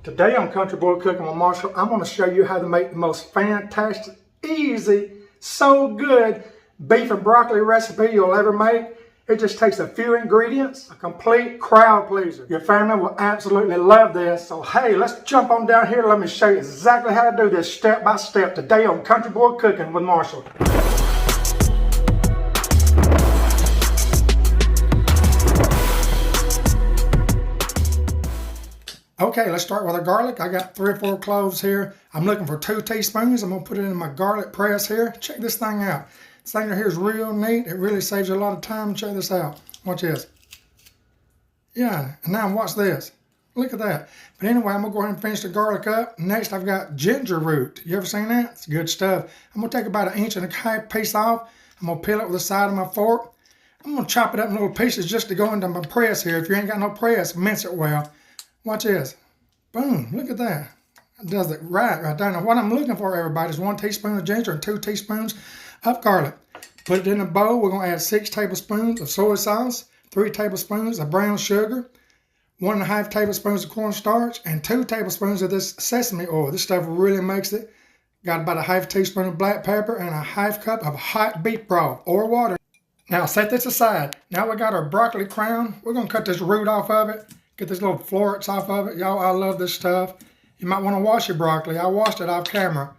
Today on Country Boy Cooking with Marshall, I'm going to show you how to make the most fantastic, easy, so good beef and broccoli recipe you'll ever make. It just takes a few ingredients, a complete crowd pleaser. Your family will absolutely love this. So hey, let's jump on down here. Let me show you exactly how to do this step by step today on Country Boy Cooking with Marshall. Okay, let's start with our garlic. I got 3 or 4 cloves here. I'm looking for 2 teaspoons. I'm gonna put it in my garlic press here. Check this thing out. This thing right here is real neat. It really saves you a lot of time. Check this out. Watch this. Yeah, and now watch this. Look at that. But anyway, I'm gonna go ahead and finish the garlic up. Next, I've got ginger root. You ever seen that? It's good stuff. I'm gonna take about 1.5 inch piece off. I'm gonna peel it with the side of my fork. I'm gonna chop it up in little pieces just to go into my press here. If you ain't got no press, mince it well. Watch this. Boom, look at that. It does it right there. Now what I'm looking for, everybody, is 1 teaspoon of ginger and 2 teaspoons of garlic. Put it in a bowl. We're gonna add 6 tablespoons of soy sauce, 3 tablespoons of brown sugar, 1.5 tablespoons of cornstarch, and 2 tablespoons of this sesame oil. This stuff really makes it. Got about 1/2 teaspoon of black pepper and 1/2 cup of hot beef broth or water. Now set this aside. Now we got our broccoli crown. We're gonna cut this root off of it. Get this little florets off of it. Y'all, I love this stuff. You might want to wash your broccoli. I washed it off camera.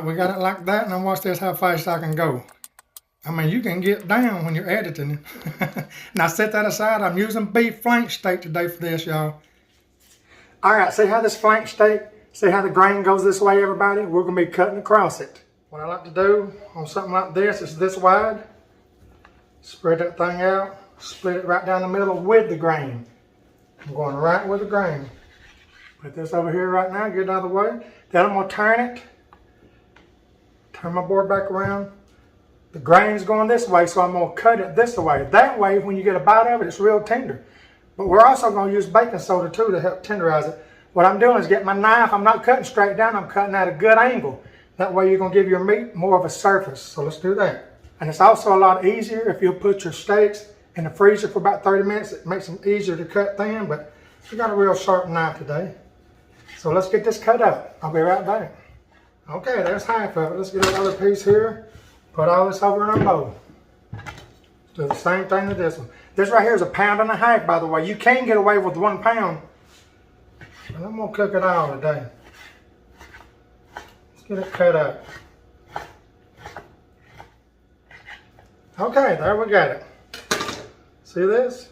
We got it like that, and then watch this how fast I can go. I mean, you can get down when you're editing. Now set that aside. I'm using beef flank steak today for this, y'all. All right, see how this flank steak, see how the grain goes this way, everybody? We're going to be cutting across it. What I like to do on something like this is this wide. Spread that thing out. Split it right down the middle with the grain. I'm going right with the grain. Put this over here right now, get it out of the way. Then I'm going to turn it. Turn my board back around. The grain's going this way, so I'm going to cut it this way. That way, when you get a bite of it, it's real tender. But we're also going to use baking soda too to help tenderize it. What I'm doing is getting my knife. I'm not cutting straight down. I'm cutting at a good angle. That way you're going to give your meat more of a surface. So let's do that. And it's also a lot easier if you put your steaks in the freezer for about 30 minutes. It makes them easier to cut thin, but we got a real sharp knife today. So let's get this cut up. I'll be right back. Okay, there's half of it. Let's get another piece here. Put all this over in our bowl. Do the same thing with this one. This right here is 1.5 pounds, by the way. You can get away with 1 pound. But I'm gonna cook it all today. Let's get it cut up. Okay, there we got it. See this?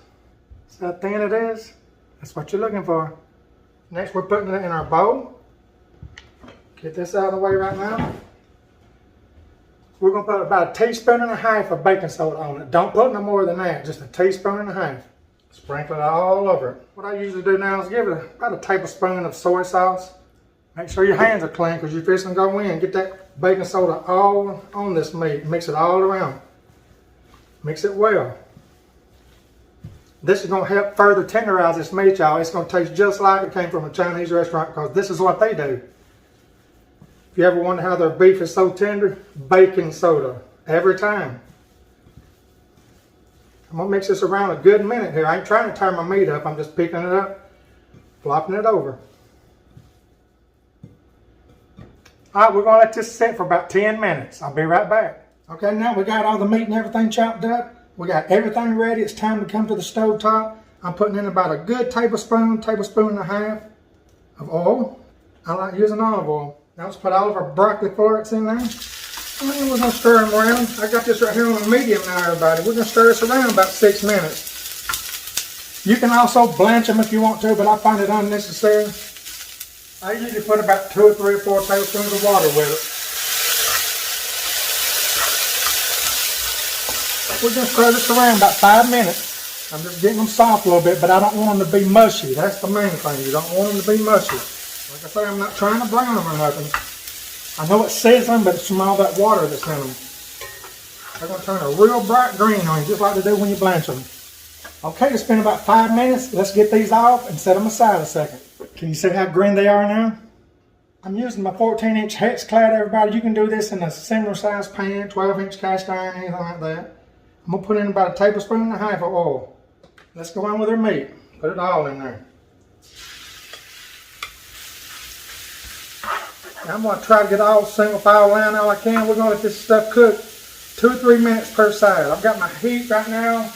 See how thin it is? That's what you're looking for. Next, we're putting it in our bowl. Get this out of the way right now. We're going to put about 1.5 teaspoons of baking soda on it. Don't put no more than that, just 1.5 teaspoons. Sprinkle it all over it. What I usually do now is give it about 1 tablespoon of soy sauce. Make sure your hands are clean because you're fixing to go in. Get that baking soda all on this meat. Mix it all around. Mix it well. This is going to help further tenderize this meat, y'all. It's going to taste just like it came from a Chinese restaurant because this is what they do. If you ever wonder how their beef is so tender, baking soda every time. I'm going to mix this around a good minute here. I ain't trying to turn my meat up. I'm just picking it up, flopping it over. All right, we're going to let this sit for about 10 minutes. I'll be right back. Okay, now we got all the meat and everything chopped up. We got everything ready. It's time to come to the stove top. I'm putting in about a good tablespoon, 1.5 tablespoons of oil. I like using olive oil. Now let's put all of our broccoli florets in there. And then we're going to stir them around. I got this right here on a medium now, everybody. We're going to stir this around about 6 minutes. You can also blanch them if you want to, but I find it unnecessary. I usually put about 2 or 3 or 4 tablespoons of water with it. We're going to stir this around about 5 minutes. I'm just getting them soft a little bit, but I don't want them to be mushy. That's the main thing. You don't want them to be mushy. Like I say, I'm not trying to brown them or nothing. I know it's sizzling, but it's from all that water that's in them. They're going to turn a real bright green on you, just like they do when you blanch them. Okay, it's been about 5 minutes. Let's get these off and set them aside a second. Can you see how green they are now? I'm using my 14-inch hex clad, everybody. You can do this in a similar size pan, 12-inch cast iron, anything like that. I'm going to put in about 1.5 tablespoons of oil. Let's go on with our meat. Put it all in there. I'm going to try to get all single file line all I can. We're going to let this stuff cook 2 or 3 minutes per side. I've got my heat right now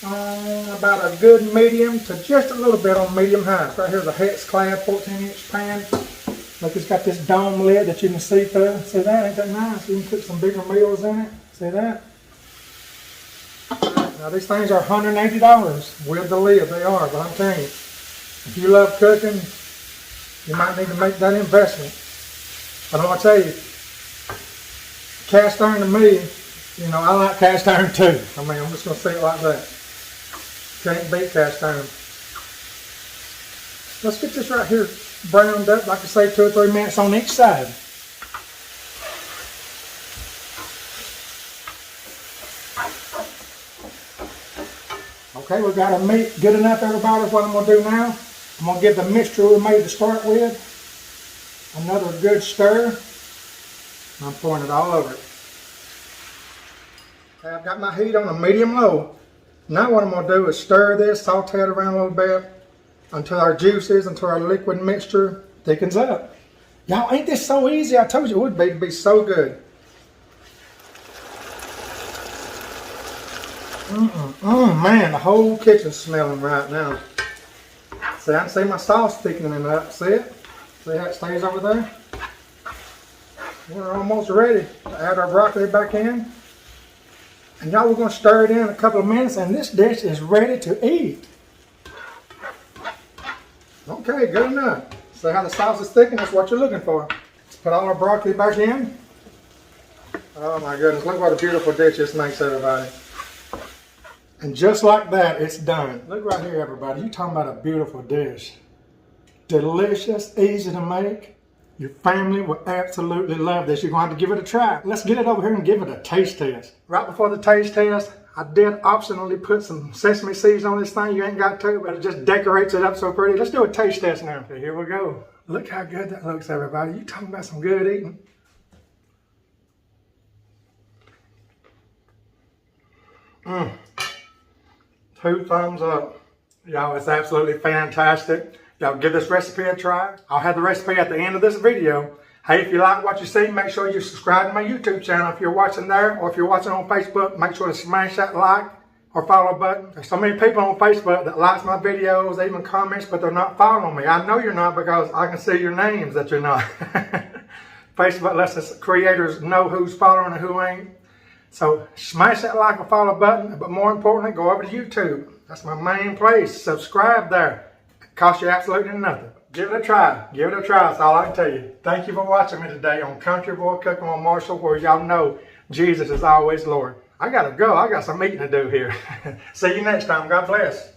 on about a good medium to just a little bit on medium high. Right here's a hex clad 14-inch pan. Look, it's got this dome lid that you can see through. See that? Ain't that nice? You can cook some bigger meals in it. See that? Now these things are $180 with the lid. They are, but I'm telling you, if you love cooking, you might need to make that investment. But I'm going to tell you, cast iron to me, you know, I like cast iron too. I mean, I'm just going to say it like that. Can't beat cast iron. Let's get this right here browned up, like I say, 2 or 3 minutes on each side. Okay, we got our meat good enough, everybody. What I'm going to do now, I'm going to give the mixture we made to start with another good stir. I'm pouring it all over it. Okay, I've got my heat on a medium-low. Now what I'm going to do is stir this, saute it around a little bit until our juices, until our liquid mixture thickens up. Y'all, ain't this so easy? I told you it would be. It'd be so good. Man, the whole kitchen's smelling right now. See, I can see my sauce thickening up. See it? See how it stays over there? We're almost ready to add our broccoli back in. And y'all, we're going to stir it in a couple of minutes, and this dish is ready to eat. Okay, good enough. See how the sauce is thickened? That's what you're looking for. Let's put all our broccoli back in. Oh my goodness, look what a beautiful dish this makes, everybody. And just like that, it's done. Look right here, everybody. You're talking about a beautiful dish. Delicious, easy to make. Your family will absolutely love this. You're going to have to give it a try. Let's get it over here and give it a taste test. Right before the taste test, I did optionally put some sesame seeds on this thing. You ain't got to, but it just decorates it up so pretty. Let's do a taste test now. Okay, here we go. Look how good that looks, everybody. You talking about some good eating. Mmm. 2 thumbs up. Y'all, it's absolutely fantastic. Y'all give this recipe a try. I'll have the recipe at the end of this video. Hey, if you like what you see, make sure you subscribe to my YouTube channel if you're watching there, or if you're watching on Facebook, make sure to smash that like or follow button. There's so many people on Facebook that likes my videos, they even comments, but they're not following me. I know you're not because I can see your names that you're not. Facebook lets us creators know who's following and who ain't. So smash that like or follow button, but more importantly, go over to YouTube. That's my main place. Subscribe there. It costs you absolutely nothing. Give it a try. Give it a try. That's all I can tell you. Thank you for watching me today on Country Boy Cooking with Marshall, where y'all know Jesus is always Lord. I gotta go. I got some eating to do here. See you next time. God bless.